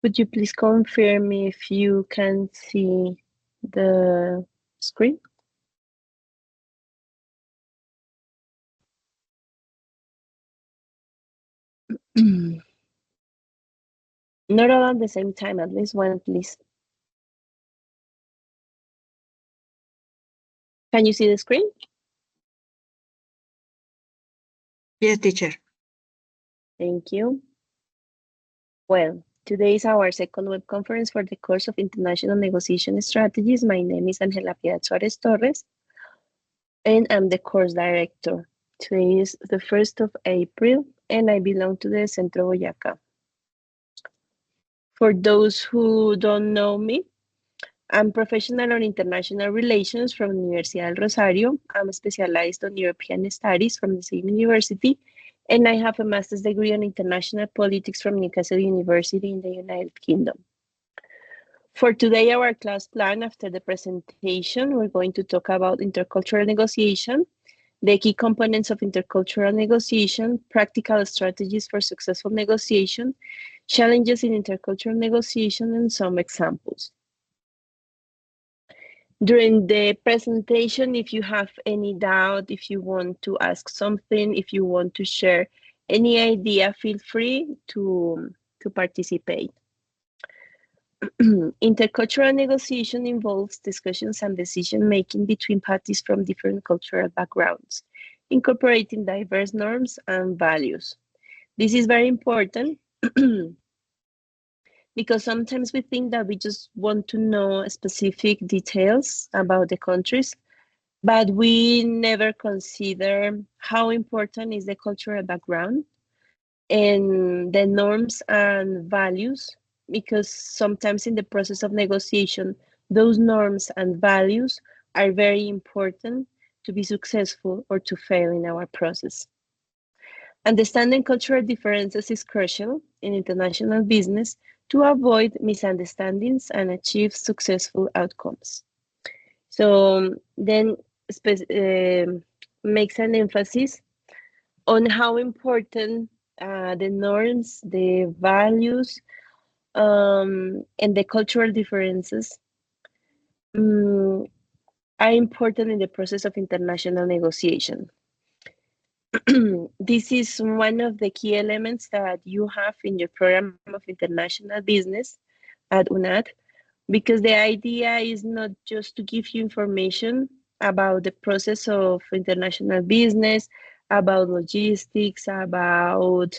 Would you please confirm if you can see the screen? Not all at the same time, at least one, please. Can you see the screen? Yes, teacher. Thank you. Well, today is our second web conference for the course of International Negotiation Strategies. My name is Angela Piedad Suarez Torres, and I'm the course director. Today is the 1st of April, and I belong to the Centro Boyacá. For those who don't know me, I'm professional on international relations from Universidad del Rosario. I'm specialized on European studies from the same university, and I have a master's degree on international politics from Newcastle University in the United Kingdom. For today, our class plan after the presentation, we're going to talk about intercultural negotiation, the key components of intercultural negotiation, practical strategies for successful negotiation, challenges in intercultural negotiation, and some examples. During the presentation, if you have any doubt, if you want to ask something, if you want to share any idea, feel free to participate. Intercultural negotiation involves discussions and decision-making between parties from different cultural backgrounds, incorporating diverse norms and values. This is very important because sometimes we think that we just want to know specific details about the countries, but we never consider how important is the cultural background and the norms and values, because sometimes in the process of negotiation, those norms and values are very important to be successful or to fail in our process. Understanding cultural differences is crucial in international business to avoid misunderstandings and achieve successful outcomes. So then makes an emphasis on how important the norms, the values, and the cultural differences are important in the process of international negotiation. This is one of the key elements that you have in your program of international business at UNAD, because the idea is not just to give you information about the process of international business, about logistics, about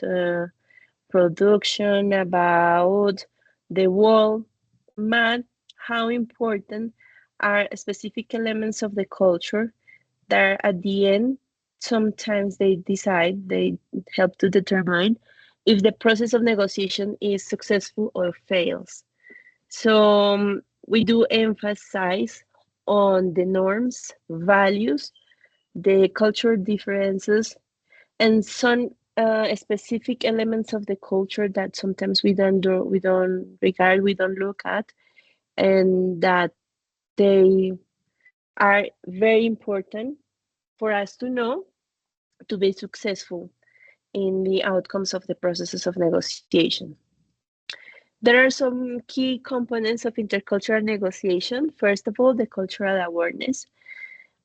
production, about the world, but how important are specific elements of the culture that at the end, sometimes they help to determine if the process of negotiation is successful or fails. So we do emphasize on the norms, values, the cultural differences, and some specific elements of the culture that sometimes we don't regard, we don't look at, and that they are very important for us to know to be successful in the outcomes of the processes of negotiation. There are some key components of intercultural negotiation. First of all, the cultural awareness,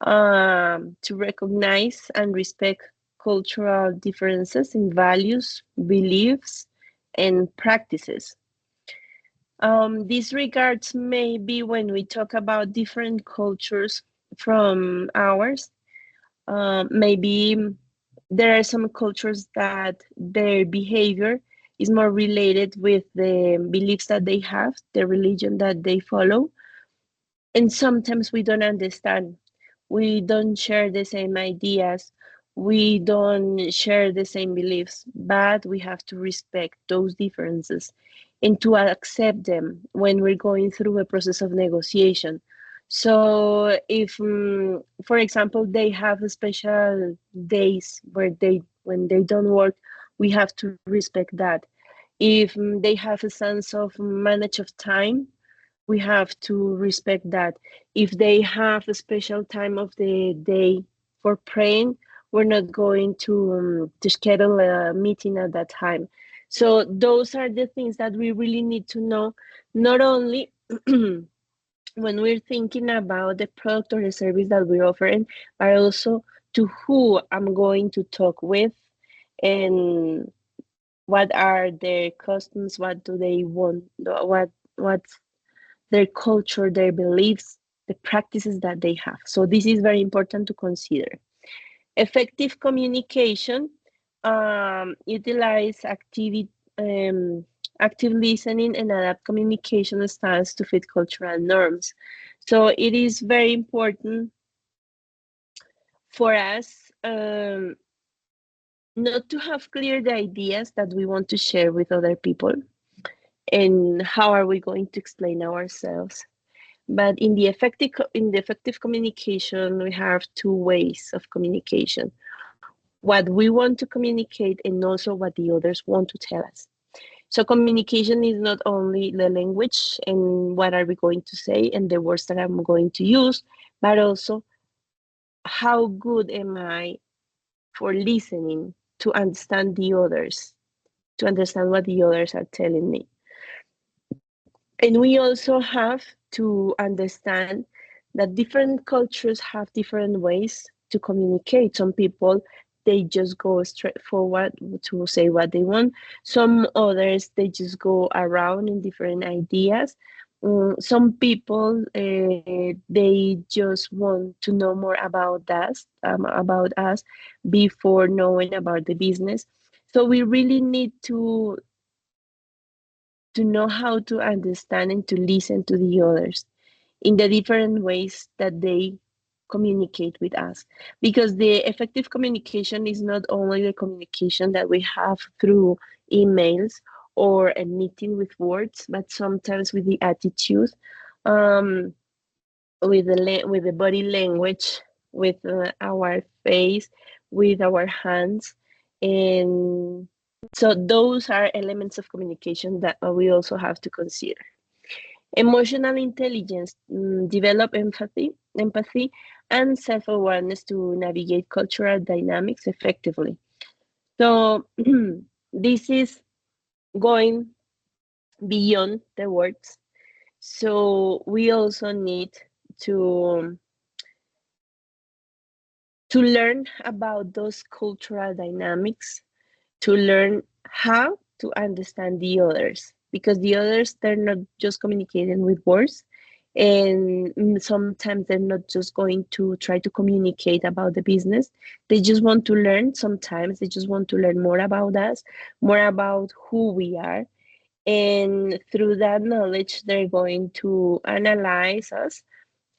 to recognize and respect cultural differences in values, beliefs, and practices. This regards maybe when we talk about different cultures from ours, maybe there are some cultures that their behavior is more related with the beliefs that they have, the religion that they follow. And sometimes we don't understand. We don't share the same ideas. We don't share the same beliefs, but we have to respect those differences and to accept them when we're going through a process of negotiation. So if, for example, they have special days when they don't work, we have to respect that. If they have a sense of manage of time, we have to respect that. If they have a special time of the day for praying, we're not going to schedule a meeting at that time. So those are the things that we really need to know, not only when we're thinking about the product or the service that we're offering, but also to who I'm going to talk with, and what are their customs, what do they want, what's their culture, their beliefs, the practices that they have. So this is very important to consider. Effective communication, utilize active listening and adapt communication styles to fit cultural norms. So it is very important for us, not to have clear the ideas that we want to share with other people and how are we going to explain ourselves. But in the effective communication, we have two ways of communication: what we want to communicate and also what the others want to tell us. So communication is not only the language and what are we going to say and the words that I'm going to use, but also how good am I for listening to understand the others, to understand what the others are telling me. And we also have to understand that different cultures have different ways to communicate. Some people, they just go straight forward to say what they want. Some others, they just go around in different ideas. Some people, they just want to know more about us before knowing about the business. So we really need to know how to understand and to listen to the others in the different ways that they communicate with us. Because the effective communication is not only the communication that we have through emails or a meeting with words, but sometimes with the attitude, um, with the body language, with our face, with our hands, and so those are elements of communication that we also have to consider. Emotional intelligence, develop empathy, and self-awareness to navigate cultural dynamics effectively. So this is going beyond the words. So we also need to to learn about those cultural dynamics, to learn how to understand the others, because the others, they're not just communicating with words, and sometimes they're not just going to try to communicate about the business. They just want to learn. Sometimes they just want to learn more about us, more about who we are, and through that knowledge they're going to analyze us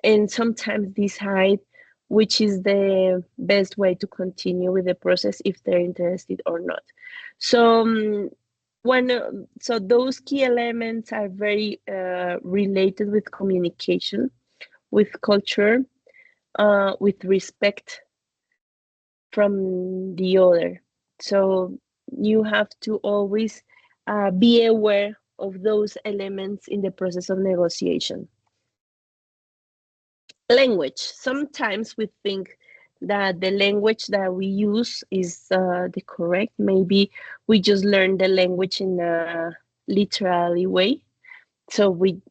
and sometimes decide which is the best way to continue with the process, if they're interested or not. So so those key elements are very related with communication, with culture, with respect from the other. So you have to always be aware of those elements in the process of negotiation. Language. Sometimes we think that the language that we use is the correct. Maybe we just learn the language in a literally way. So we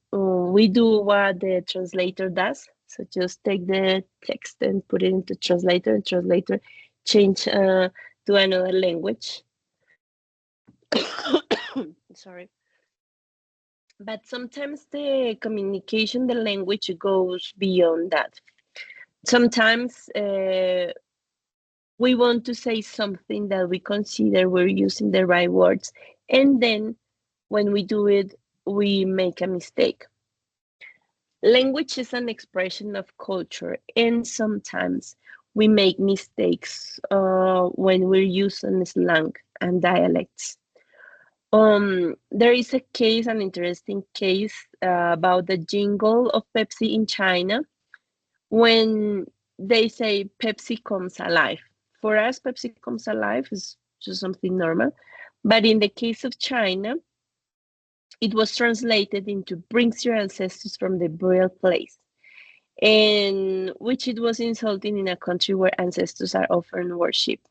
do what the translator does. So just take the text and put it into translator, and translator change to another language. Sorry. But sometimes the communication, the language goes beyond that. Sometimes we want to say something that we consider we're using the right words, and then when we do it, we make a mistake. Language is an expression of culture, and sometimes we make mistakes when we're using slang and dialects. There is a case, an interesting case about the jingle of Pepsi in China, when they say Pepsi comes alive. For us, Pepsi comes alive is just something normal. But in the case of China, it was translated into brings your ancestors from the burial place, and which it was insulting in a country where ancestors are often worshipped.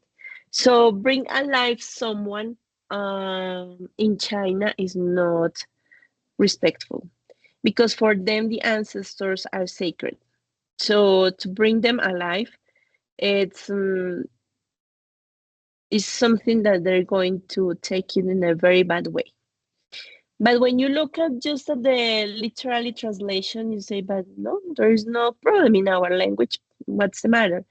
So bring alive someone in China is not respectful because for them the ancestors are sacred. So to bring them alive, it's is something that they're going to take it in a very bad way. But when you look at just at the literally translation, you say, but no, there is no problem in our language. What's the matter?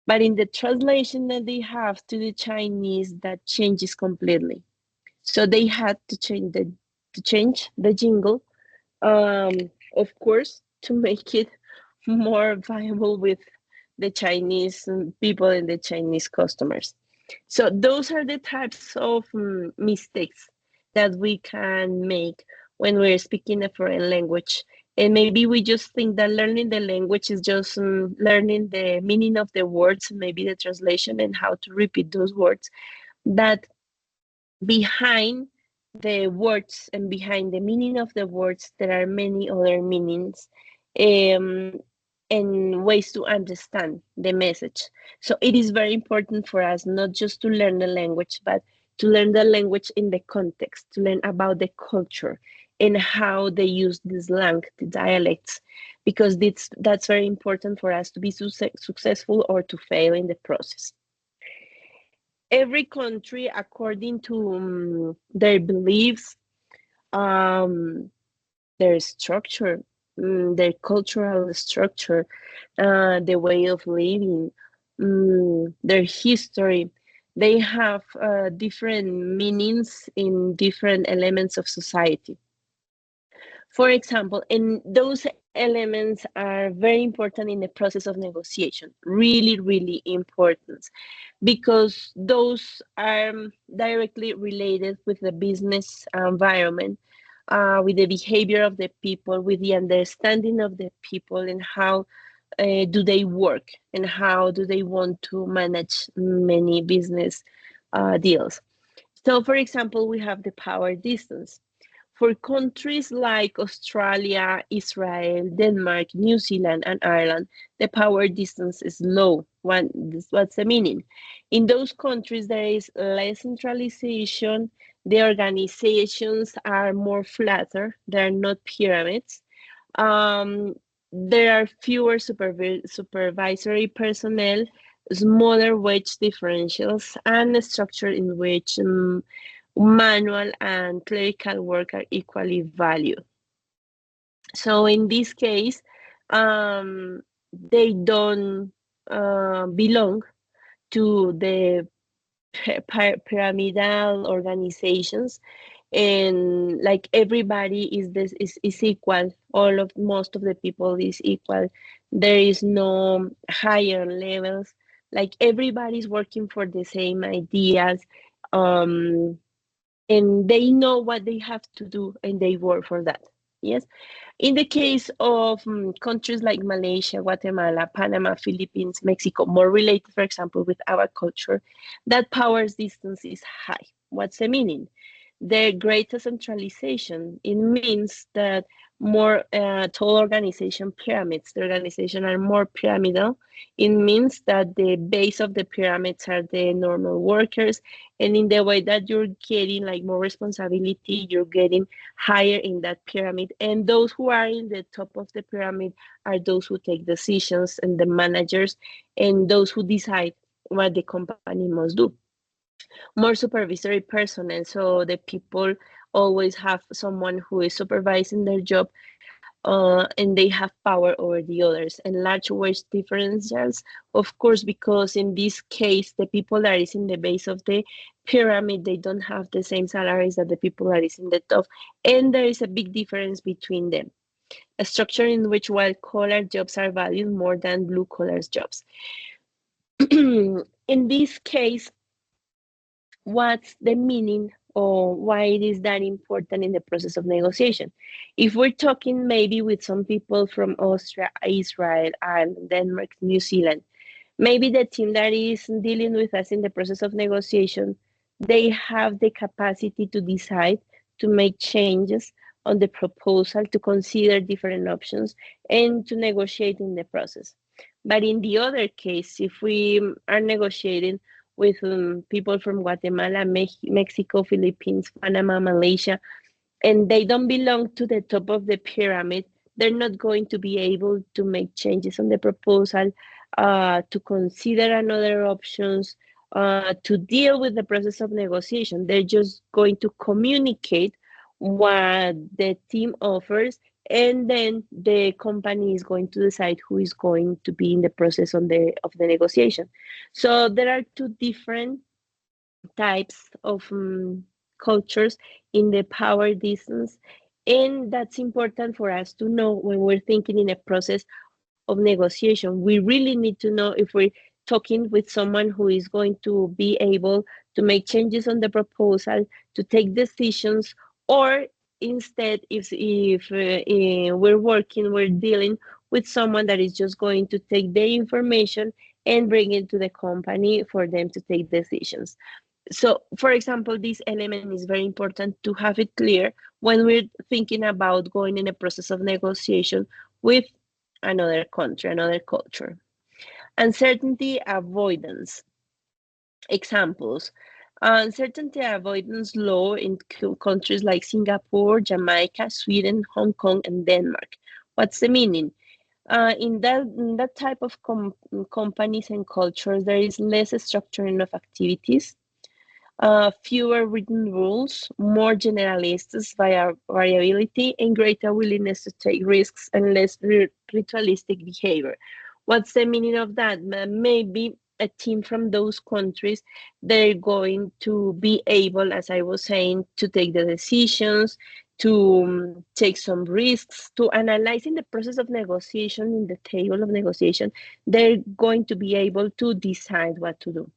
But in the translation that they have to the Chinese, that changes completely. So they had to change the jingle, um, of course, to make it more viable with the Chinese people and the Chinese customers. So those are the types of mistakes that we can make when we're speaking a foreign language. And maybe we just think that learning the language is just learning the meaning of the words, maybe the translation and how to repeat those words. But behind the words and behind the meaning of the words, there are many other meanings um, and ways to understand the message. So it is very important for us not just to learn the language, but to learn the language in the context, to learn about the culture and how they use this slang, the dialects, because that's very important for us to be successful or to fail in the process. Every country, according to their beliefs, um, their structure, their cultural structure, the way of living, their history, they have different meanings in different elements of society. For example, and those elements are very important in the process of negotiation, really, really important, because those are directly related with the business environment, with the behavior of the people, with the understanding of the people, and how do they work and how do they want to manage many business deals. So, for example, we have the power distance. For countries like Australia, Israel, Denmark, New Zealand, and Ireland, the power distance is low. What's the meaning? In those countries, there is less centralization. The organizations are more flatter. They're not pyramids. Um, there are fewer supervisory personnel, smaller wage differentials, and a structure in which manual and clerical work are equally valued. So in this case, they don't belong to the pyramidal organizations, and like everybody is equal. All of most of the people is equal. There is no higher levels. Like everybody's working for the same ideas. Um, and they know what they have to do and they work for that. Yes. In the case of countries like Malaysia, Guatemala, Panama, Philippines, Mexico, more related, for example, with our culture, that power distance is high. What's the meaning? The greater centralization. It means that more tall organization pyramids, the organization are more pyramidal. It means that the base of the pyramids are the normal workers, and in the way that you're getting like more responsibility, you're getting higher in that pyramid, and those who are in the top of the pyramid are those who take decisions and the managers and those who decide what the company must do. More supervisory personnel, so the people always have someone who is supervising their job, and they have power over the others, and large wage differentials, of course, because in this case the people that is in the base of the pyramid, they don't have the same salaries that the people that is in the top, and there is a big difference between them, a structure in which white collar jobs are valued more than blue collar jobs. In this case, what's the meaning or why it is that important in the process of negotiation? If we're talking maybe with some people from Austria, Israel, Ireland, Denmark, New Zealand, maybe the team that is dealing with us in the process of negotiation, they have the capacity to decide, to make changes on the proposal, to consider different options, and to negotiate in the process. But in the other case, if we are negotiating with people from Guatemala, Mexico, Philippines, Panama, Malaysia, and they don't belong to the top of the pyramid, they're not going to be able to make changes on the proposal, to consider another options, to deal with the process of negotiation. They're just going to communicate what the team offers, and then the company is going to decide who is going to be in the process of the negotiation. So there are two different types of cultures in the power distance. And that's important for us to know when we're thinking in a process of negotiation. We really need to know if we're talking with someone who is going to be able to make changes on the proposal, to take decisions, or instead, if we're dealing with someone that is just going to take the information and bring it to the company for them to take decisions. So, for example, this element is very important to have it clear when we're thinking about going in a process of negotiation with another country, another culture. Uncertainty avoidance. Examples: uncertainty avoidance law in countries like Singapore, Jamaica, Sweden, Hong Kong, and Denmark. What's the meaning? In that type of companies and cultures, there is less structuring of activities, fewer written rules, more generalists variability, and greater willingness to take risks and less ritualistic behavior. What's the meaning of that? Maybe a team from those countries, they're going to be able, as I was saying, to take the decisions, to take some risks, to analyze in the process of negotiation, in the table of negotiation, they're going to be able to decide what to do.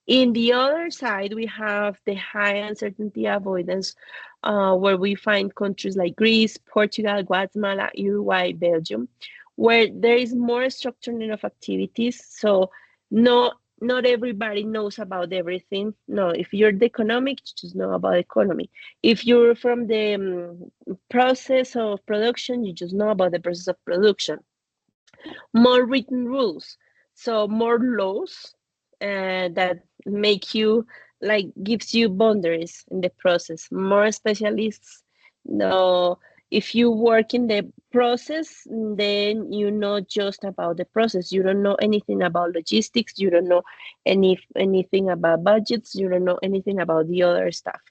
In the other side, we have the high uncertainty avoidance, where we find countries like Greece, Portugal, Guatemala, Uruguay, Belgium, where there is more structuring of activities. So not everybody knows about everything. No, if you're the economic, you just know about economy. If you're from the process of production, you just know about the process of production. More written rules, so more laws that make you, like, gives you boundaries in the process. More specialists. No, if you work in the process, then you know just about the process. You don't know anything about logistics. You don't know anything about budgets. You don't know anything about the other stuff.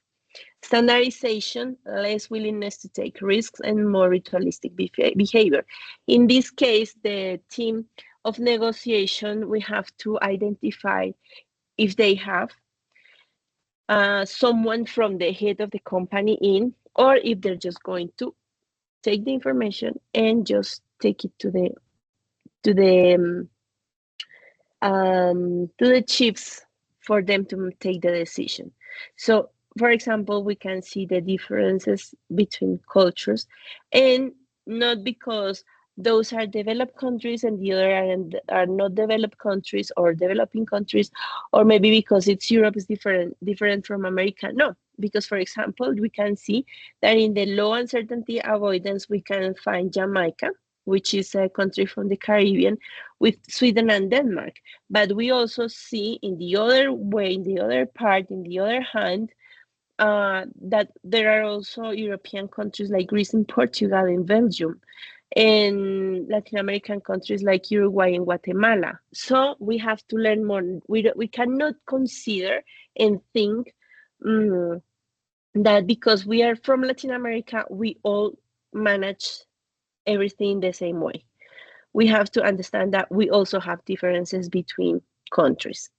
Standardization, less willingness to take risks, and more ritualistic behavior. In this case, the team of negotiation, we have to identify if they have someone from the head of the company in, or if they're just going to take the information and just take it to the chiefs for them to take the decision. So, for example, we can see the differences between cultures, and not because those are developed countries and the other are not developed countries or developing countries, or maybe because it's Europe is different from America. No, because, for example, we can see that in the low uncertainty avoidance, we can find Jamaica, which is a country from the Caribbean, with Sweden and Denmark. But we also see in the other way, in the other part, in the other hand, that there are also European countries like Greece and Portugal and Belgium, and Latin American countries like Uruguay and Guatemala. So we have to learn more. We cannot consider and think that because we are from Latin America, we all manage everything the same way. We have to understand that we also have differences between countries.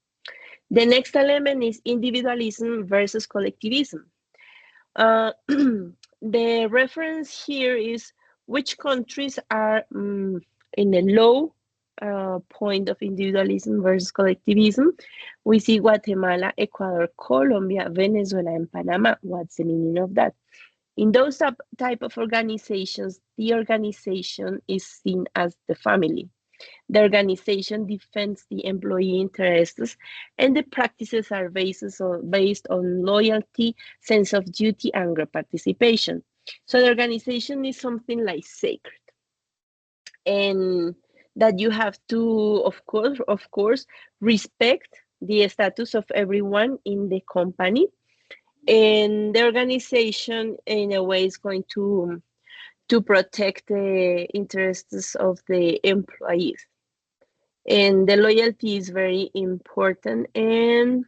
The next element is individualism versus collectivism. The reference here is which countries are in a low point of individualism versus collectivism. We see Guatemala, Ecuador, Colombia, Venezuela, and Panama. What's the meaning of that? In those type of organizations, the organization is seen as the family. The organization defends the employee interests, and the practices are based on loyalty, sense of duty, and group participation. So the organization is something like sacred, and that you have to, of course, respect the status of everyone in the company, and the organization in a way is going to protect the interests of the employees. And the loyalty is very important, and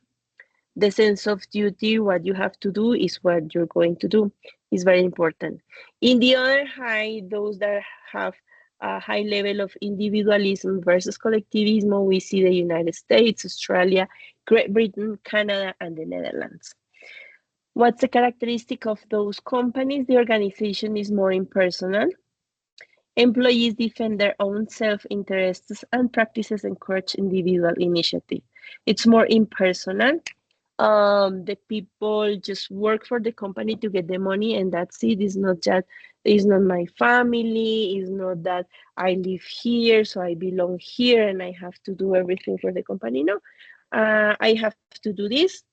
the sense of duty, what you have to do is what you're going to do, is very important. In the other hand, those that have a high level of individualism versus collectivism, we see the United States, Australia, Great Britain, Canada, and the Netherlands. What's the characteristic of those companies? The organization is more impersonal. Employees defend their own self-interests, and practices encourage individual initiative. It's more impersonal. The people just work for the company to get the money, and that's it. It's not my family. It's not that I live here, so I belong here, and I have to do everything for the company. No, I have to do this.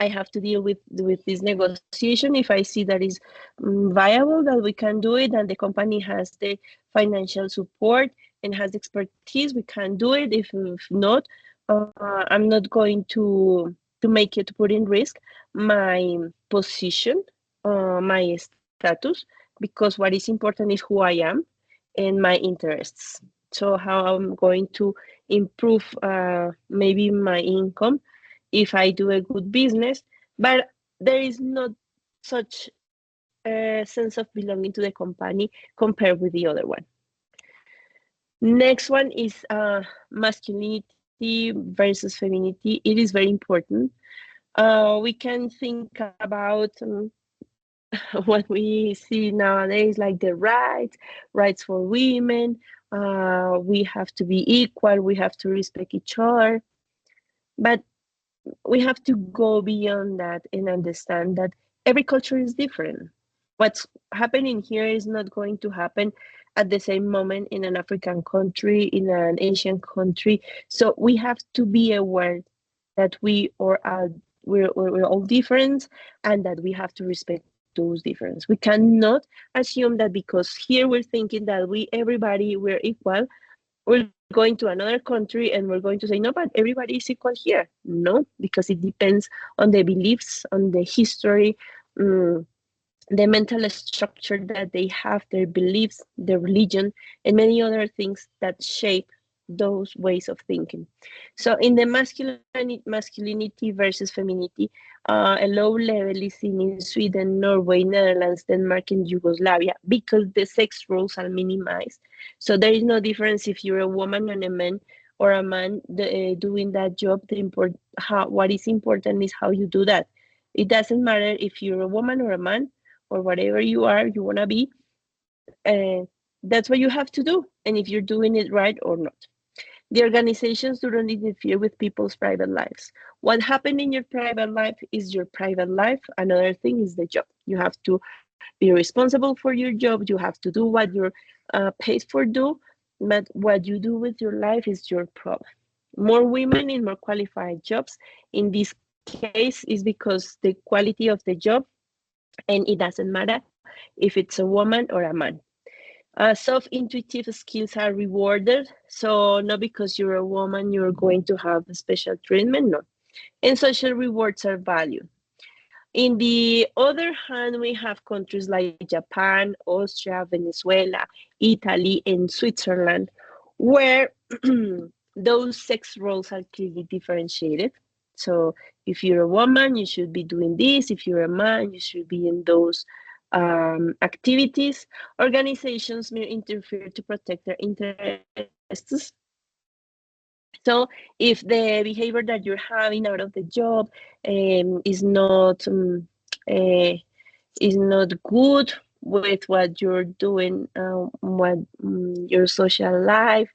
I have to deal with this negotiation. If I see that is viable, that we can do it, and the company has the financial support and has expertise, we can do it. If not, I'm not going to make it, to put in risk my position, my status, because what is important is who I am and my interests. So how I'm going to improve maybe my income if I do a good business, but there is not such a sense of belonging to the company compared with the other one. Next one is masculinity versus femininity. It is very important. We can think about what we see nowadays, like the rights for women. We have to be equal. We have to respect each other. But we have to go beyond that and understand that every culture is different. What's happening here is not going to happen at the same moment in an African country, in an Asian country. So we have to be aware that we're all different, and that we have to respect those differences. We cannot assume that because here we're thinking that we're equal, we're going to another country and we're going to say, no, but everybody is equal here. No, because it depends on the beliefs, on the history, the mental structure that they have, their beliefs, their religion, and many other things that shape those ways of thinking. So in the masculinity versus femininity, a low level is seen in Sweden, Norway, Netherlands, Denmark, and Yugoslavia, because the sex roles are minimized. So there is no difference if you're a woman and a man, or a man doing that job. What is important is how you do that. It doesn't matter if you're a woman or a man, or whatever you want to be. That's what you have to do, and if you're doing it right or not. The organizations do not interfere with people's private lives. What happened in your private life is your private life. Another thing is the job. You have to be responsible for your job. You have to do what you're paid for do, but what you do with your life is your problem. More women in more qualified jobs in this case is because the quality of the job, and it doesn't matter if it's a woman or a man. Self-intuitive skills are rewarded. So not because you're a woman, you're going to have a special treatment, no. And social rewards are valued. In the other hand, we have countries like Japan, Austria, Venezuela, Italy, and Switzerland, where those sex roles are clearly differentiated. So if you're a woman, you should be doing this. If you're a man, you should be in those activities. Organizations may interfere to protect their interests. So if the behavior that you're having out of the job uh, is not good with what you're doing, what your social life,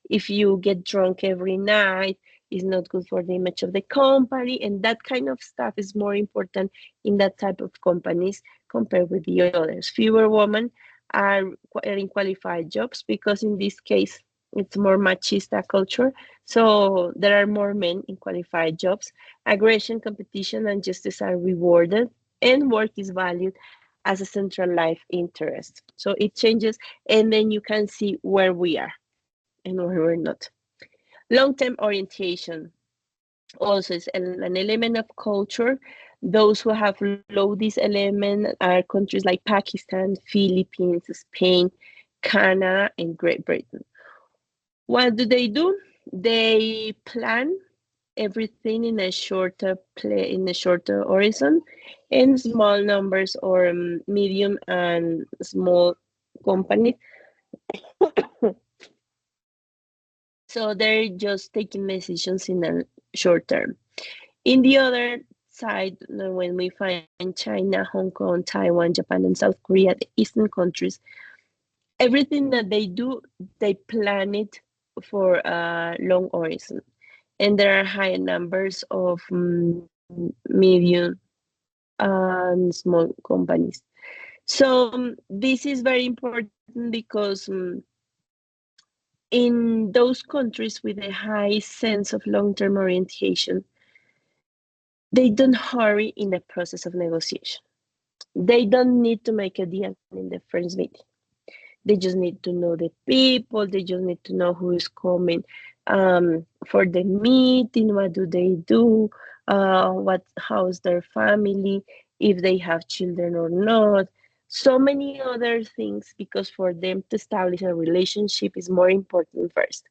if you get drunk every night, is not good for the image of the company, and that kind of stuff is more important in that type of companies compared with the others. Fewer women are in qualified jobs because in this case it's more machista culture, so there are more men in qualified jobs. Aggression, competition, and justice are rewarded, and work is valued as a central life interest. So it changes, and then you can see where we are and where we're not. Long-term orientation. also is an element of culture. Those who have low this element are countries like Pakistan, Philippines, Spain, Canada, and Great Britain. What do? They plan everything in a shorter horizon, and small numbers or medium and small companies. So they're just taking decisions in a short term. In the other side, when we find China, Hong Kong, Taiwan, Japan, and South Korea, the Eastern countries, everything that they do, they plan it for a long horizon. And there are high numbers of medium and small companies. So this is very important because in those countries with a high sense of long-term orientation, they don't hurry in the process of negotiation. They don't need to make a deal in the first meeting. They just need to know the people. They just need to know who is coming for the meeting. What do they do? How's their family? If they have children or not. So many other things because for them to establish a relationship is more important first.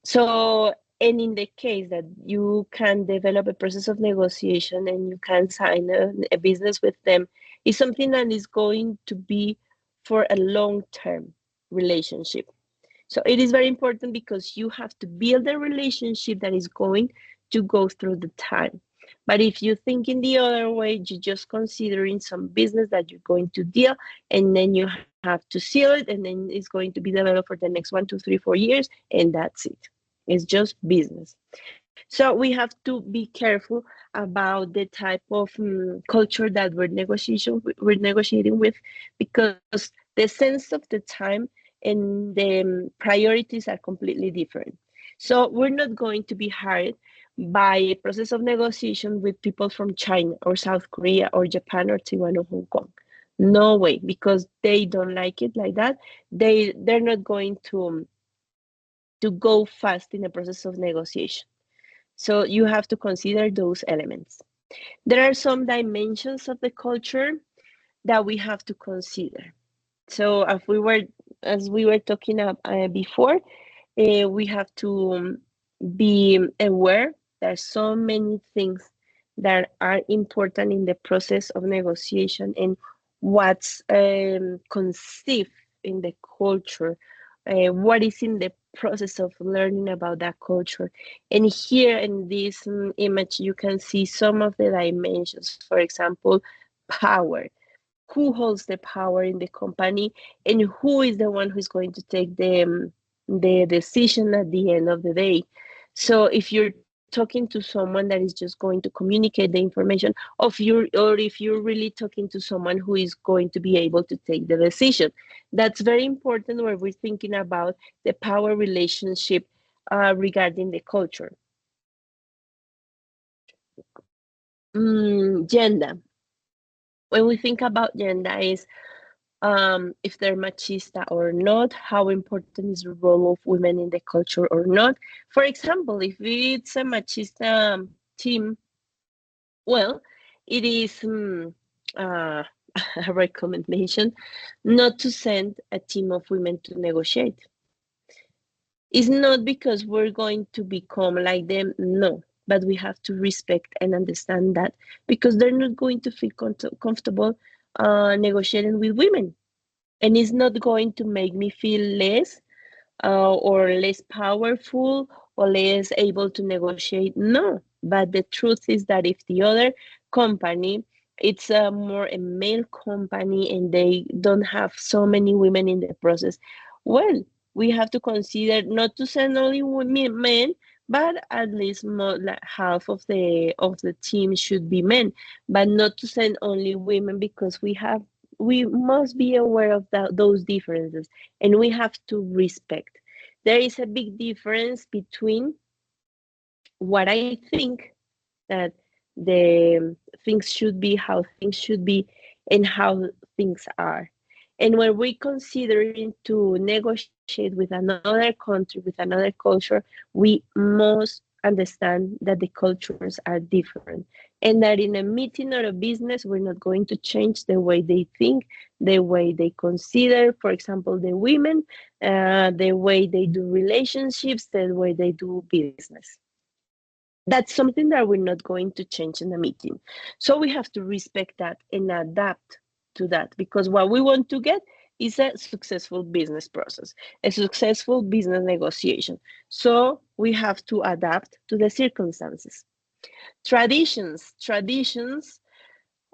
So, and in the case that you can develop a process of negotiation and you can sign a business with them, is something that is going to be for a long term relationship. So, it is very important because you have to build a relationship that is going to go through the time. But if you think in the other way, you're just considering some business that you're going to deal, and then you have to seal it, and then it's going to be developed for the next 1, 2, 3, 4 years, and that's it. It's just business. So we have to be careful about the type of culture that we're negotiating with, because the sense of the time and the priorities are completely different. So we're not going to be hired by a process of negotiation with people from China or South Korea or Japan or Taiwan or Hong Kong. No way, because they don't like it like that. They're not going to go fast in the process of negotiation. So you have to consider those elements. There are some dimensions of the culture that we have to consider. So as we were talking before, we have to be aware there are so many things that are important in the process of negotiation and what's conceived in the culture, what is in the process of learning about that culture. And here in this image, you can see some of the dimensions. For example, power. Who holds the power in the company, and who is the one who's going to take the decision at the end of the day. So if you're talking to someone that is just going to communicate the information or if you're really talking to someone who is going to be able to take the decision, that's very important when we're thinking about the power relationship regarding the culture. Gender. When we think about gender is if they're machista or not, how important is the role of women in the culture or not. For example, if it's a machista team, well, it is uh, a recommendation not to send a team of women to negotiate. It's not because we're going to become like them, no, but we have to respect and understand that because they're not going to feel comfortable negotiating with women, and it's not going to make me feel less or less powerful or less able to negotiate. No, but the truth is that if the other company, it's a more a male company and they don't have so many women in the process, well, we have to consider not to send only women, men, but at least more like half of the team should be men, but not to send only women because we must be aware of those differences, and we have to respect. There is a big difference between what I think that the things should be, how things should be, and how things are. And when we considering to negotiate with another country, with another culture, we must understand that the cultures are different and that in a meeting or a business we're not going to change the way they think, the way they consider, for example, the women, the way they do relationships, the way they do business. That's something that we're not going to change in a meeting. So we have to respect that and adapt to that, because what we want to get is a successful business process, a successful business negotiation. So we have to adapt to the circumstances. Traditions,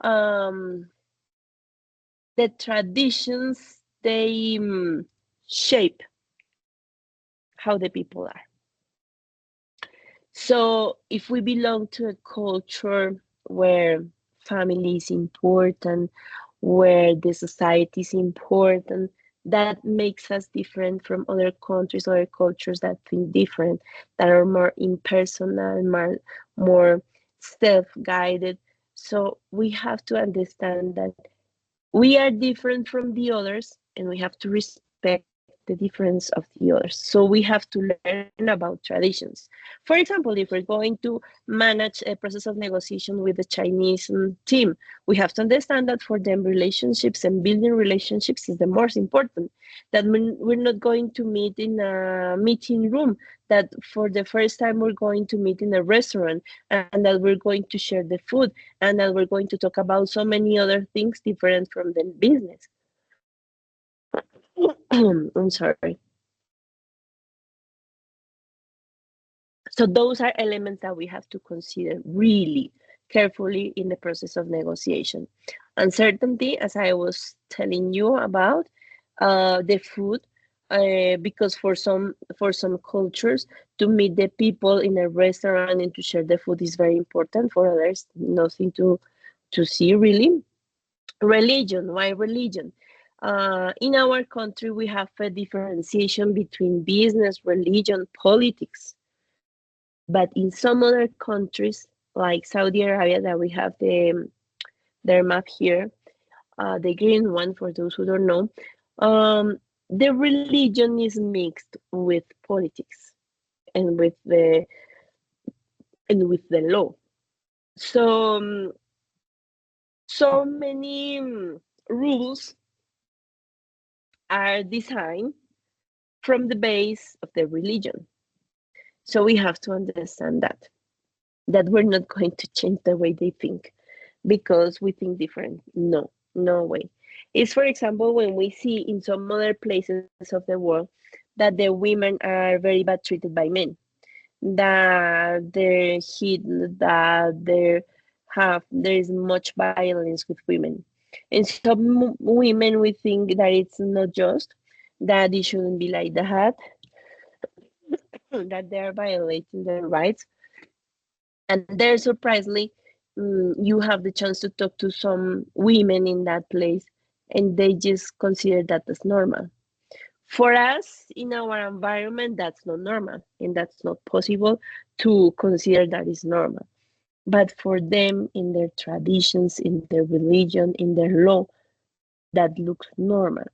um, the traditions, they shape how the people are. So if we belong to a culture where family is important, where the society is important, that makes us different from other countries, other cultures that think different, that are more impersonal, more self-guided. So we have to understand that we are different from the others and we have to respect the difference of the others. So we have to learn about traditions. For example, if we're going to manage a process of negotiation with the Chinese team, we have to understand that for them relationships and building relationships is the most important, that we're not going to meet in a meeting room, that for the first time we're going to meet in a restaurant, and that we're going to share the food, and that we're going to talk about so many other things different from the business. I'm sorry. So those are elements that we have to consider really carefully in the process of negotiation. Uncertainty, as I was telling you about, the food, because for some cultures, to meet the people in a restaurant and to share the food is very important. For others, nothing to see really. Religion, why religion? In our country, we have a differentiation between business, religion, politics. But in some other countries, like Saudi Arabia, that we have their map here, the green one for those who don't know, the religion is mixed with politics and with the law. So so many rules are designed from the base of the religion. So we have to understand that we're not going to change the way they think because we think different. No, no way. It's, for example, when we see in some other places of the world that the women are very bad treated by men, that they're hit, that there is much violence with women. And some women, we think that it's not just, that it shouldn't be like that, that they're violating their rights. And there, surprisingly, you have the chance to talk to some women in that place, and they just consider that as normal. For us, in our environment, that's not normal, and that's not possible to consider that is normal. But for them, in their traditions, in their religion, in their law, that looks normal.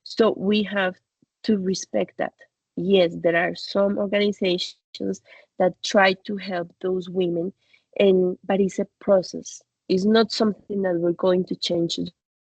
So we have to respect that. Yes, there are some organizations that try to help those women, but it's a process. It's not something that we're going to change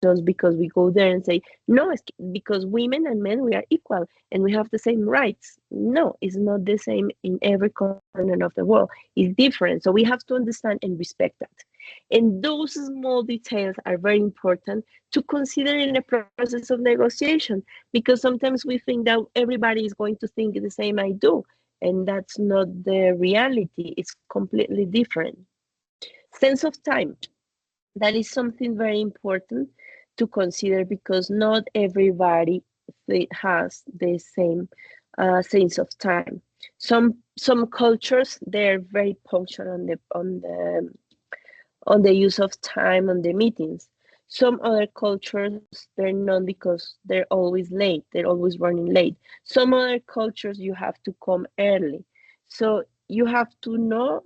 just because we go there and say, no, it's because women and men, we are equal and we have the same rights. No, it's not the same in every corner of the world. It's different. So we have to understand and respect that. And those small details are very important to consider in the process of negotiation, because sometimes we think that everybody is going to think the same I do, and that's not the reality. It's completely different. Sense of time, that is something very important to consider, because not everybody has the same sense of time. Some cultures, they're very punctual on the use of time on the meetings. Some other cultures, they're not, because they're always late, they're always running late. Some other cultures, you have to come early. So you have to know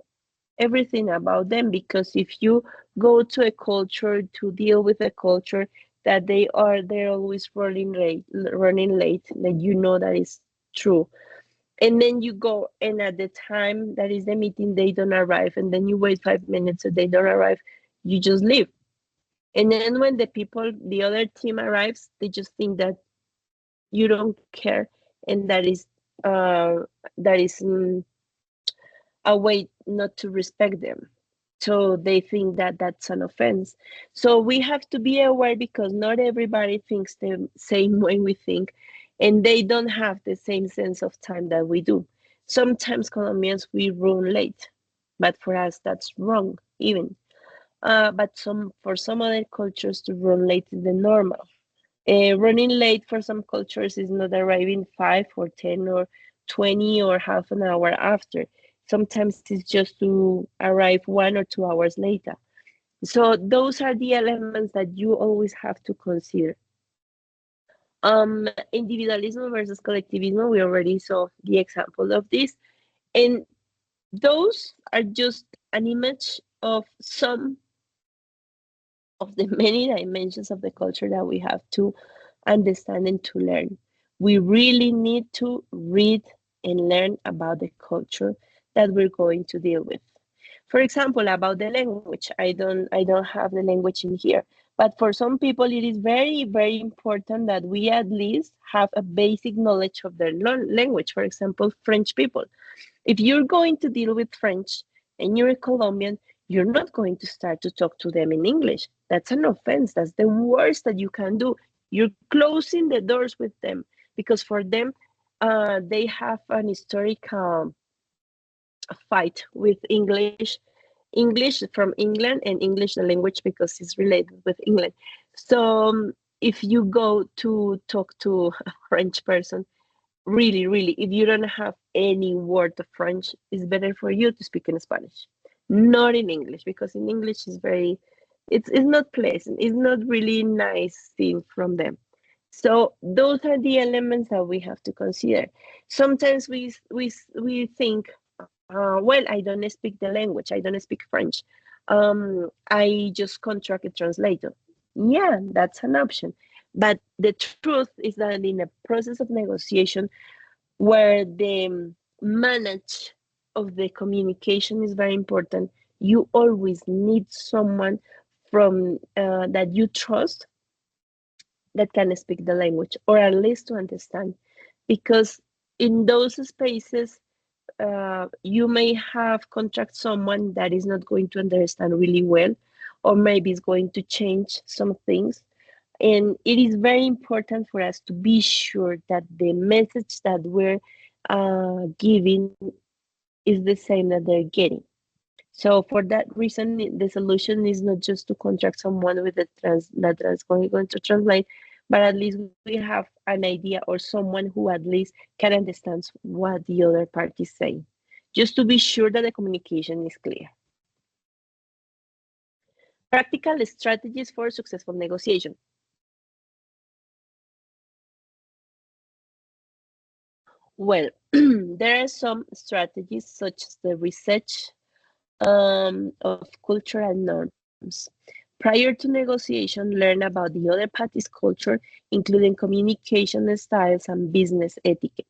everything about them, because if you go to a culture to deal with a culture that they're always running late, then you know that is true. And then you go, and at the time that is the meeting, they don't arrive, and then you wait 5 minutes, so they don't arrive, you just leave. And then when the other team arrives, they just think that you don't care, and uh, that is a way not to respect them. So they think that that's an offense. So we have to be aware, because not everybody thinks the same way we think, and they don't have the same sense of time that we do. Sometimes Colombians, we run late, but for us that's wrong even. But for some other cultures, to run late is the normal. Running late for some cultures is not arriving 5 or 10 or 20 or half an hour after. Sometimes it's just to arrive 1 or 2 hours later. So those are the elements that you always have to consider. Individualism versus collectivism, we already saw the example of this. And those are just an image of some of the many dimensions of the culture that we have to understand and to learn. We really need to read and learn about the culture that we're going to deal with. For example, about the language, I don't have the language in here, but for some people it is very, very important that we at least have a basic knowledge of their language. For example, French people, if you're going to deal with French and you're a Colombian, you're not going to start to talk to them in English. That's an offense. That's the worst that you can do. You're closing the doors with them, because for them, they have an historical fight with English from England, and English the language, because it's related with England. So if you go to talk to a French person, really, really, if you don't have any word of French, it's better for you to speak in Spanish, not in English, because in English is very, it's not pleasant. It's not really nice thing from them. So those are the elements that we have to consider. Sometimes we think, well, I don't speak the language, I don't speak French. I just contract a translator. Yeah, that's an option. But the truth is that in a process of negotiation, where the manage of the communication is very important, you always need someone from that you trust, that can speak the language, or at least to understand, because in those spaces, you may have contract someone that is not going to understand really well, or maybe is going to change some things. And it is very important for us to be sure that the message that we're giving is the same that they're getting. So for that reason, the solution is not just to contract someone with the that is going to translate, but at least we have an idea, or someone who at least can understand what the other party is saying, just to be sure that the communication is clear. Practical strategies for successful negotiation. Well, there are some strategies, such as the research of cultural norms. Prior to negotiation, learn about the other party's culture, including communication styles and business etiquette.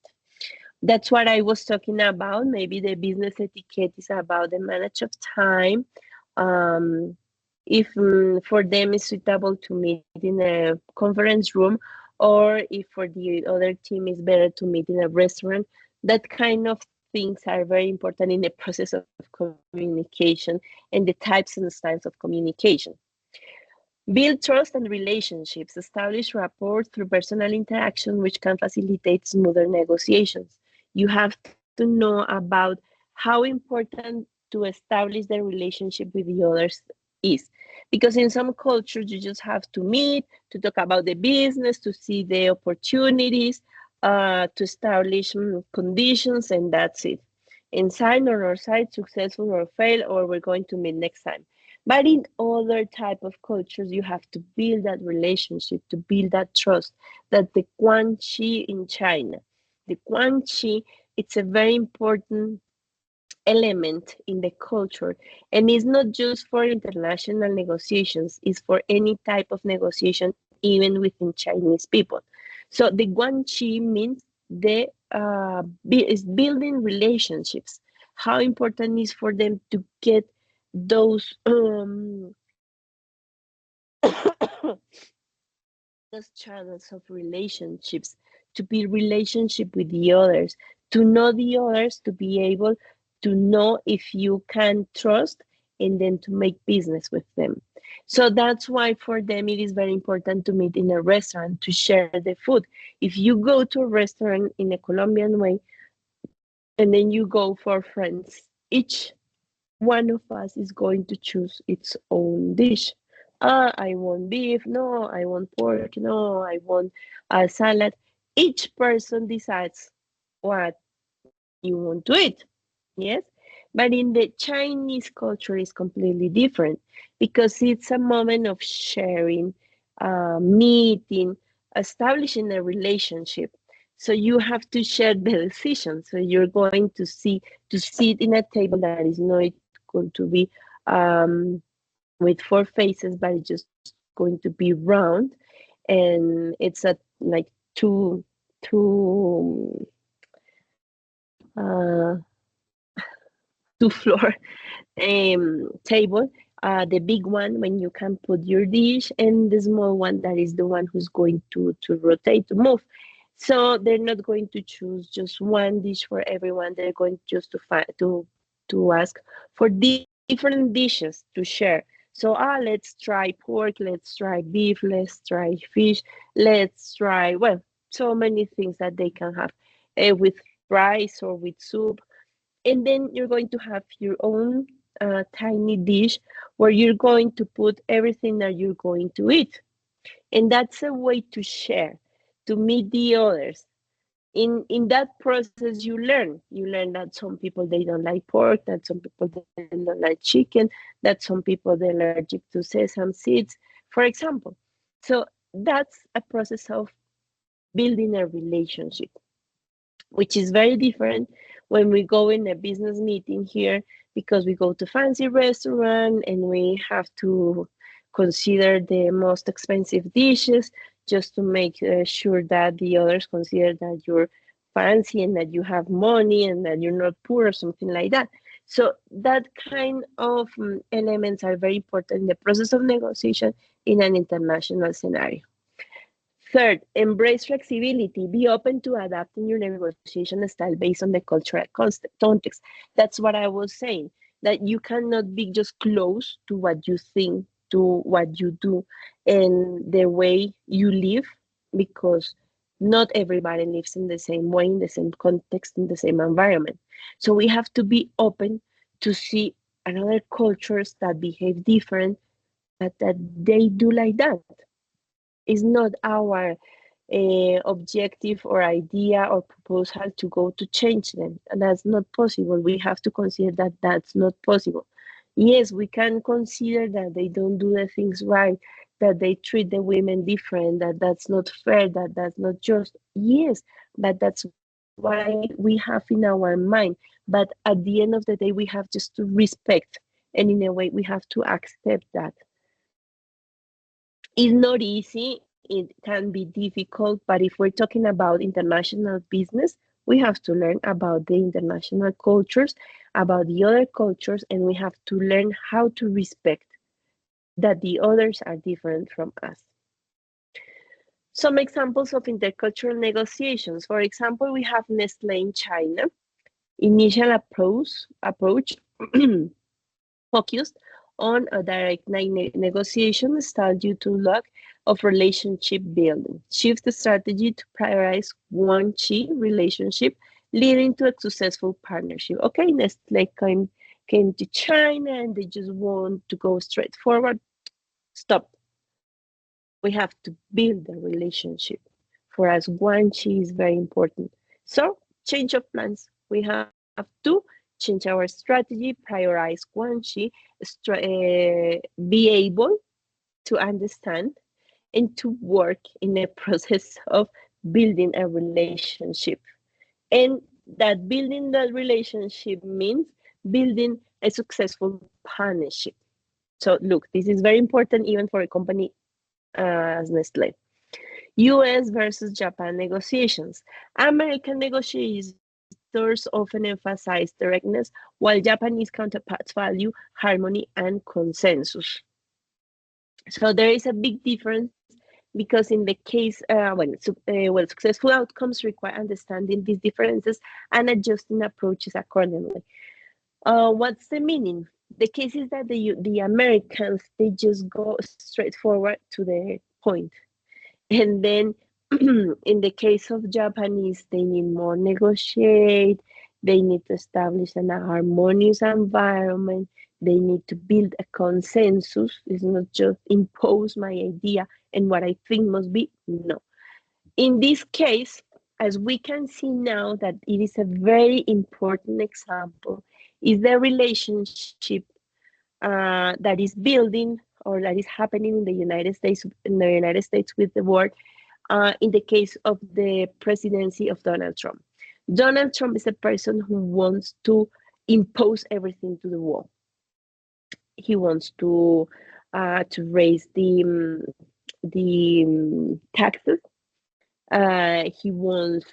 That's what I was talking about. Maybe the business etiquette is about the manage of time. Um, if for them it's suitable to meet in a conference room, or if for the other team it's better to meet in a restaurant. That kind of things are very important in the process of communication, and the types and styles of communication. Build trust and relationships. Establish rapport through personal interaction, which can facilitate smoother negotiations. You have to know about how important to establish the relationship with the others is. Because in some cultures, you just have to meet, to talk about the business, to see the opportunities, to establish conditions, and that's it. Inside on our side, successful or fail, or we're going to meet next time. But in other type of cultures, you have to build that relationship, to build that trust. That the guanxi in China, the guanxi, it's a very important element in the culture, and it's not just for international negotiations, it's for any type of negotiation, even within Chinese people. So the guanxi means the is building relationships. How important is for them to get those those channels of relationships, to be relationship with the others, to know the others, to be able to know if you can trust, and then to make business with them. So that's why for them it is very important to meet in a restaurant to share the food. If you go to a restaurant in a Colombian way and then you go for friends, each one of us is going to choose its own dish. I want beef, no, I want pork, no, I want a salad. Each person decides what you want to eat. Yes. But in the Chinese culture is completely different because it's a moment of sharing, meeting, establishing a relationship. So you have to share the decision. So you're going to sit in a table that is not going to be with four faces, but it's just going to be round, and it's a like two uh, two floor table. The big one when you can put your dish, and the small one that is the one who's going to rotate, to move. So they're not going to choose just one dish for everyone. They're going just to ask for different dishes to share. So let's try pork, let's try beef, let's try fish, let's try, well, so many things that they can have with rice or with soup. And then you're going to have your own tiny dish where you're going to put everything that you're going to eat. And that's a way to share, to meet the others. In that process you learn that some people they don't like pork, that some people they don't like chicken, that some people they're allergic to sesame seeds, for example. So that's a process of building a relationship, which is very different when we go in a business meeting here, because we go to fancy restaurant and we have to consider the most expensive dishes just to make sure that the others consider that you're fancy and that you have money and that you're not poor or something like that. So that kind of elements are very important in the process of negotiation in an international scenario. Third, embrace flexibility. Be open to adapting your negotiation style based on the cultural context. That's what I was saying, that you cannot be just close to what you think, to what you do, and the way you live, because not everybody lives in the same way, in the same context, in the same environment. So we have to be open to see another cultures that behave different, but that they do like that. It's not our objective or idea or proposal to go to change them. And that's not possible. We have to consider that that's not possible. Yes, we can consider that they don't do the things right, that they treat the women different, that that's not fair, that that's not just. Yes, but that's what we have in our mind. But at the end of the day, we have just to respect, and in a way, we have to accept that. It's not easy, it can be difficult, but if we're talking about international business, we have to learn about the international cultures, about the other cultures, and we have to learn how to respect that the others are different from us. Some examples of intercultural negotiations. For example, we have Nestle in China. Initial approach focused on a direct negotiation style due to lack of relationship building. Shift the strategy to prioritize one-chi relationship, leading to a successful partnership. Okay, Nestle came to China and they just want to go straight forward. Stop. We have to build a relationship. For us, one-chi is very important. So, change of plans. We have to change our strategy, prioritize guanxi, be able to understand and to work in a process of building a relationship. And that building that relationship means building a successful partnership. So look, this is very important even for a company as Nestle. US versus Japan negotiations. American negotiators often emphasize directness, while Japanese counterparts value harmony and consensus. So there is a big difference because in the case when successful outcomes require understanding these differences and adjusting approaches accordingly. What's the meaning? The case is that the Americans, they just go straight forward to the point, and then in the case of Japanese, they need more negotiate, they need to establish an harmonious environment, they need to build a consensus. It's not just impose my idea and what I think must be. No. In this case, as we can see now that it is a very important example, is the relationship that is building or that is happening in the United States with the world in the case of the presidency of Donald Trump. Donald Trump is a person who wants to impose everything to the wall. He wants to raise the taxes. He wants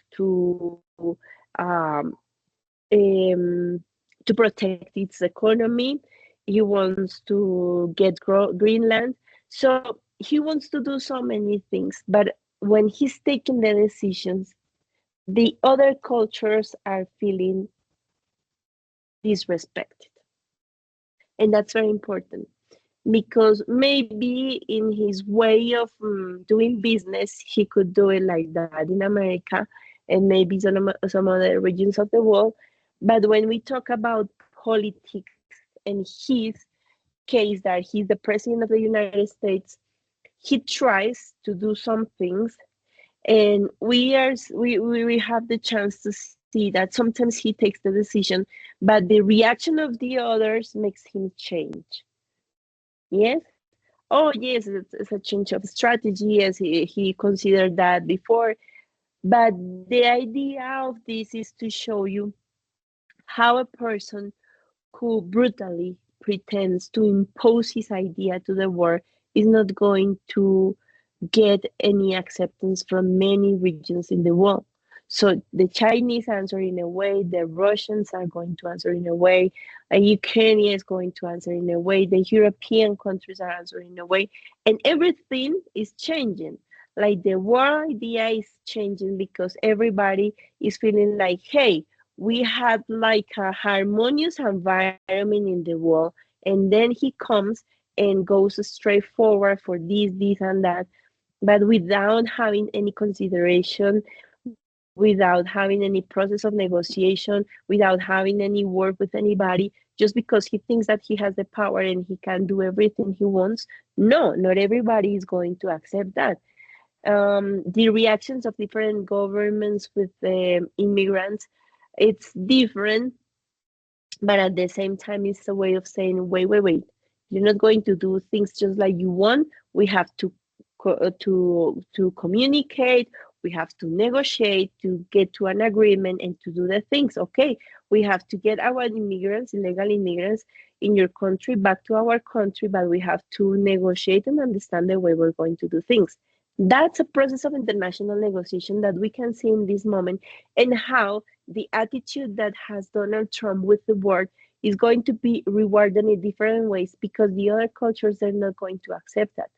um, to protect its economy. He wants to get Greenland. So he wants to do so many things. But when he's taking the decisions, the other cultures are feeling disrespected. And that's very important because maybe in his way of doing business, he could do it like that in America and maybe some other regions of the world. But when we talk about politics and his case that he's the president of the United States, he tries to do some things, and we have the chance to see that sometimes he takes the decision, but the reaction of the others makes him change. Yes. Oh, yes, it's a change of strategy as he considered that before. But the idea of this is to show you how a person who brutally pretends to impose his idea to the world is not going to get any acceptance from many regions in the world. So the Chinese answer in a way, the Russians are going to answer in a way, Ukraine is going to answer in a way, the European countries are answering in a way, and everything is changing. Like the war idea is changing because everybody is feeling like, hey, we had like a harmonious environment in the world, and then he comes and goes straight forward for this, and that, but without having any consideration, without having any process of negotiation, without having any work with anybody, just because he thinks that he has the power and he can do everything he wants. No, not everybody is going to accept that. The reactions of different governments with immigrants, it's different, but at the same time it's a way of saying, wait, you're not going to do things just like you want. We have to communicate, we have to negotiate to get to an agreement and to do the things. Okay, we have to get our immigrants, illegal immigrants, in your country back to our country, but we have to negotiate and understand the way we're going to do things. That's a process of international negotiation that we can see in this moment, and how the attitude that has Donald Trump with the world is going to be rewarded in different ways, because the other cultures are not going to accept that,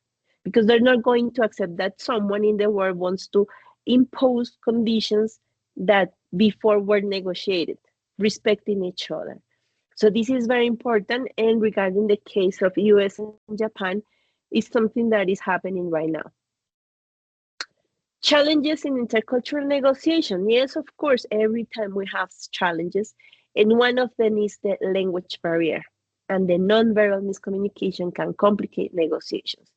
because they're not going to accept that someone in the world wants to impose conditions that before were negotiated, respecting each other. So this is very important. And regarding the case of US and Japan, is something that is happening right now. Challenges in intercultural negotiation. Yes, of course, every time we have challenges, and one of them is the language barrier. And the nonverbal miscommunication can complicate negotiations,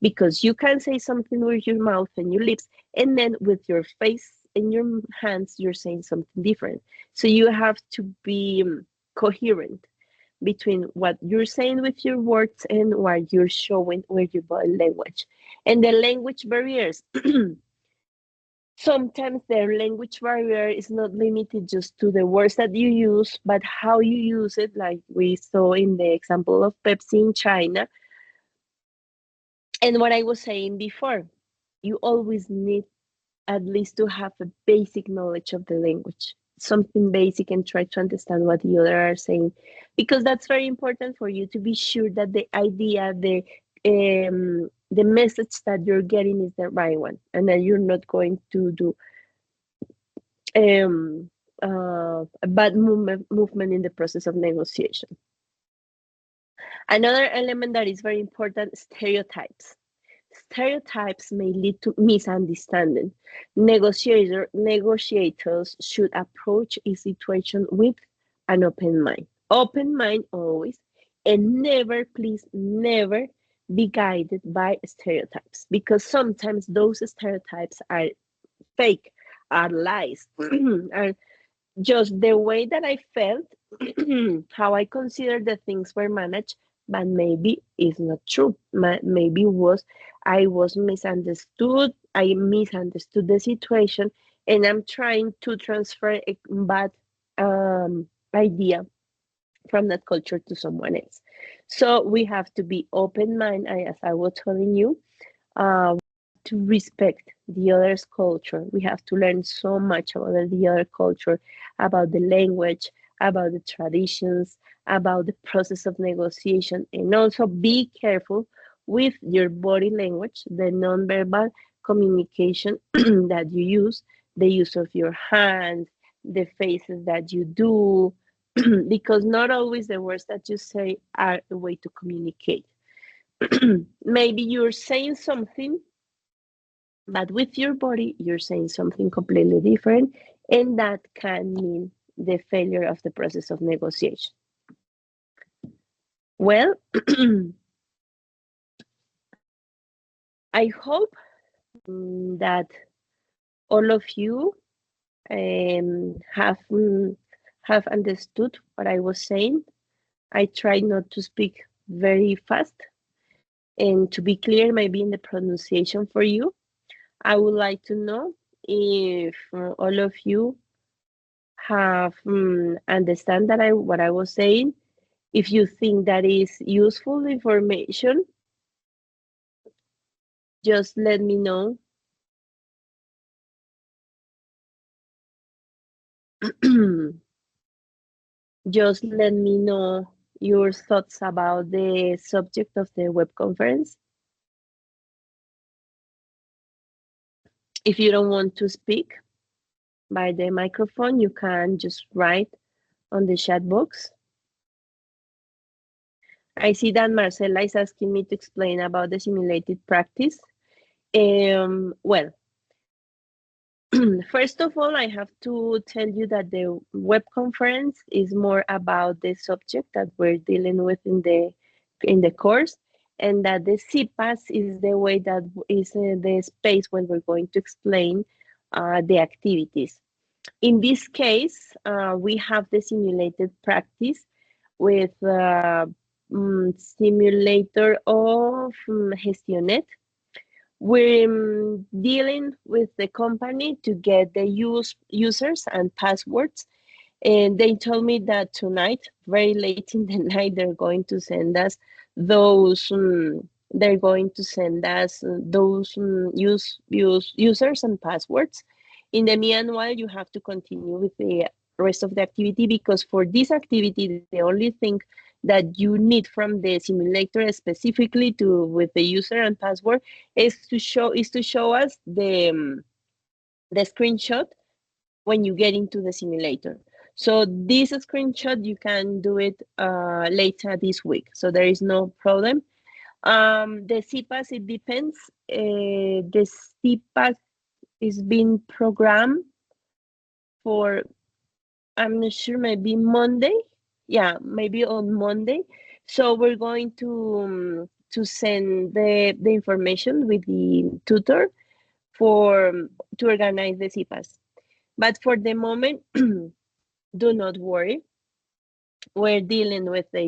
because you can say something with your mouth and your lips, and then with your face and your hands, you're saying something different. So you have to be coherent between what you're saying with your words and what you're showing with your body language. And the language barriers. Sometimes their language barrier is not limited just to the words that you use, but how you use it, like we saw in the example of Pepsi in China. And what I was saying before, you always need at least to have a basic knowledge of the language, something basic, and try to understand what the other are saying, because that's very important for you to be sure that the idea, the message that you're getting is the right one, and that you're not going to do a bad movement in the process of negotiation. Another element that is very important: stereotypes. Stereotypes may lead to misunderstanding. Negotiators should approach a situation with an open mind. Open mind always, and never, please, never be guided by stereotypes, because sometimes those stereotypes are fake, are lies, are just the way that I felt, how I considered the things were managed, but maybe it's not true. Maybe I was misunderstood. I misunderstood the situation, and I'm trying to transfer a bad idea from that culture to someone else. So we have to be open minded, as I was telling you. To respect the other's culture. We have to learn so much about the other culture, about the language, about the traditions, about the process of negotiation, and also be careful with your body language, the nonverbal communication that you use, the use of your hands, the faces that you do, because not always the words that you say are the way to communicate. Maybe you're saying something, but with your body, you're saying something completely different, and that can mean the failure of the process of negotiation. Well, I hope that all of you have understood what I was saying. I tried not to speak very fast, and to be clear, maybe in the pronunciation for you. I would like to know if all of you have understand that what I was saying. If you think that is useful information, just let me know. Just let me know your thoughts about the subject of the web conference. If you don't want to speak by the microphone, you can just write on the chat box. I see that Marcela is asking me to explain about the simulated practice. Well, first of all, I have to tell you that the web conference is more about the subject that we're dealing with in the course, and that the CPAS is the way that is the space where we're going to explain the activities. In this case, we have the simulated practice with simulator of Gestionet. We're dealing with the company to get the users and passwords, and they told me that tonight, very late in the night, they're going to send us those. They're going to send us those users and passwords. In the meanwhile, you have to continue with the rest of the activity, because for this activity, the only thing that you need from the simulator specifically to with the user and password is to show us the screenshot when you get into the simulator. So this screenshot, you can do it later this week. So there is no problem. The CPAS, it depends. The CPAS is being programmed for, I'm not sure, maybe Monday. Yeah, maybe on Monday. So we're going to send the information with the tutor to organize the CPAS. But for the moment, do not worry. We're dealing with the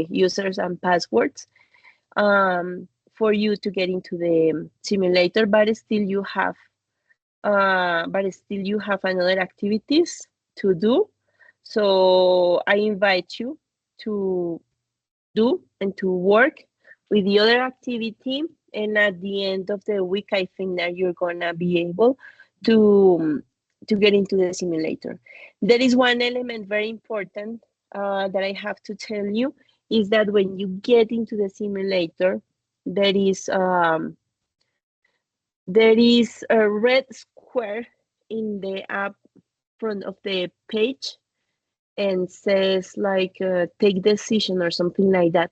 users and passwords for you to get into the simulator, but still you have another activities to do. So I invite you to do and to work with the other activity and at the end of the week, I think that you're gonna be able to to get into the simulator. There is one element very important that I have to tell you is that when you get into the simulator, there is um, there is a red square in the app front of the page and says like take decision or something like that.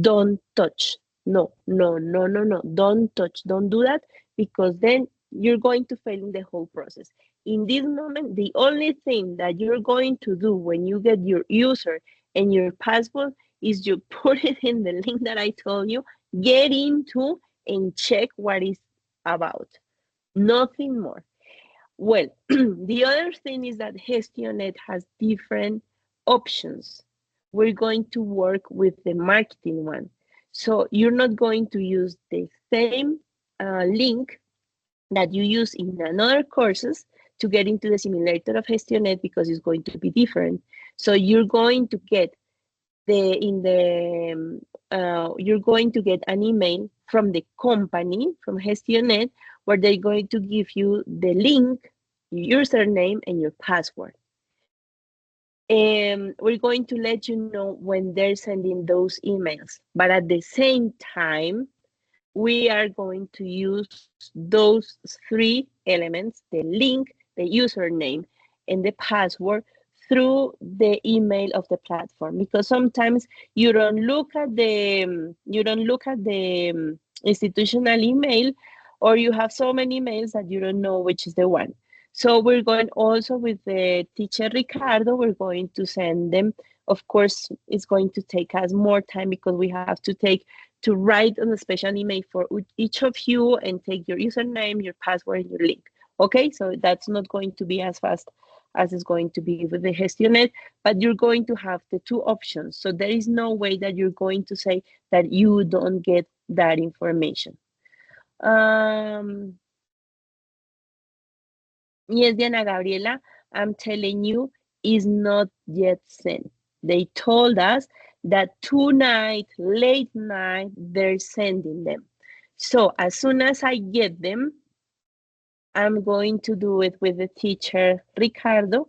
Don't touch. No, no, no, no, no. Don't touch. Don't do that because then you're going to fail in the whole process. In this moment, the only thing that you're going to do when you get your user and your password is you put it in the link that I told you, get into and check what is about. Nothing more. Well, the other thing is that Gestionet has different options. We're going to work with the marketing one. So you're not going to use the same link that you use in another courses to get into the simulator of Gestionet because it's going to be different. So you're going to get you're going to get an email from the company from Gestionet where they're going to give you the link, your username, and your password. And we're going to let you know when they're sending those emails. But at the same time, we are going to use those three elements, the link, the username, and the password through the email of the platform because sometimes you don't look at the institutional email or you have so many emails that you don't know which is the one. So we're going also with the teacher Ricardo, we're going to send them. Of course, it's going to take us more time because we have to write on a special email for each of you and take your username, your password, and your link. Okay, so that's not going to be as fast as it's going to be with the Gestionet, but you're going to have the two options. So there is no way that you're going to say that you don't get that information. Yes, Diana Gabriela, I'm telling you, is not yet sent. They told us that tonight, late night, they're sending them. So as soon as I get them, I'm going to do it with the teacher, Ricardo,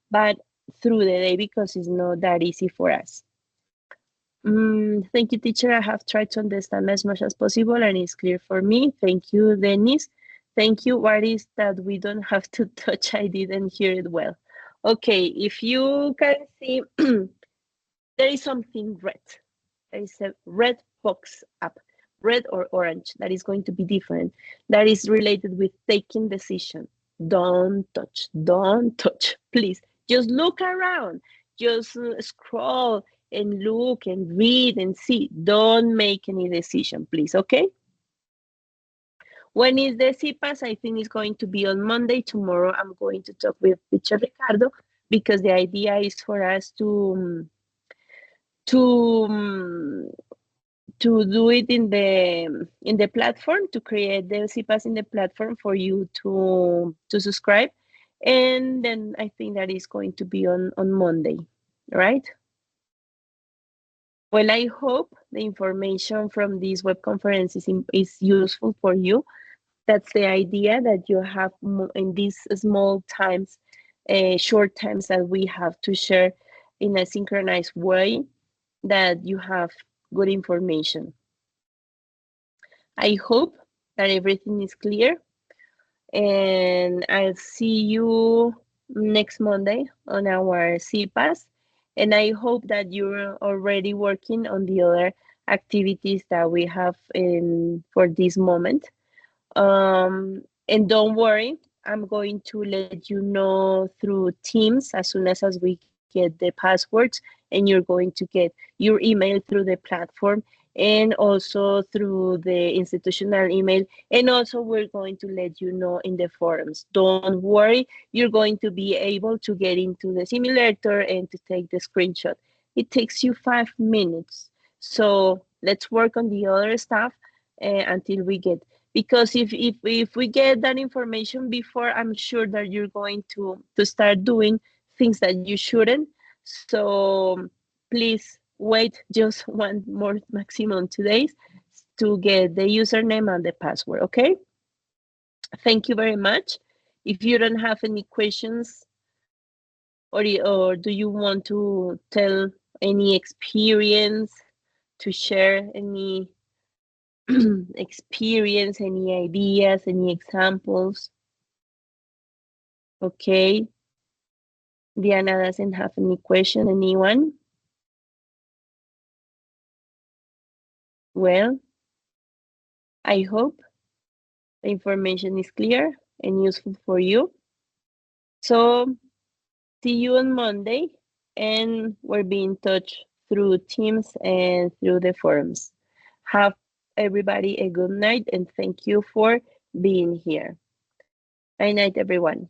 but through the day because it's not that easy for us. Thank you, teacher. I have tried to understand as much as possible and it's clear for me. Thank you, Dennis. Thank you. What is that we don't have to touch? I didn't hear it well. Okay, if you can see, there is something red. There is a red box up, red or orange, that is going to be different. That is related with taking decision. Don't touch, please. Just look around, just scroll and look and read and see. Don't make any decision, please, okay? When is the CPAS? I think it's going to be on Monday. Tomorrow I'm going to talk with teacher Ricardo because the idea is for us to um, to do it in the platform, to create the CPAS in the platform for you to subscribe, and then I think that is going to be on Monday, right? Well, I hope the information from this web conference is useful for you. That's the idea, that you have in these small times, short times that we have to share in a synchronized way, that you have good information. I hope that everything is clear, and I'll see you next Monday on our CPAS. And I hope that you're already working on the other activities that we have for this moment. And don't worry, I'm going to let you know through Teams as soon as we get the passwords, and you're going to get your email through the platform and also through the institutional email. And also we're going to let you know in the forums. Don't worry, you're going to be able to get into the simulator and to take the screenshot. It takes you 5 minutes. So let's work on the other stuff until we get, because if we get that information before, I'm sure that you're going to start doing things that you shouldn't. So please wait just one more maximum 2 days to get the username and the password, okay? Thank you very much. If you don't have any questions, or do you want to tell any experience, to share any experience, any ideas, any examples? Okay. Diana doesn't have any question. Anyone? Well, I hope the information is clear and useful for you. So see you on Monday, and we'll be in touch through Teams and through the forums. Have everybody a good night, and thank you for being here. Good night, everyone.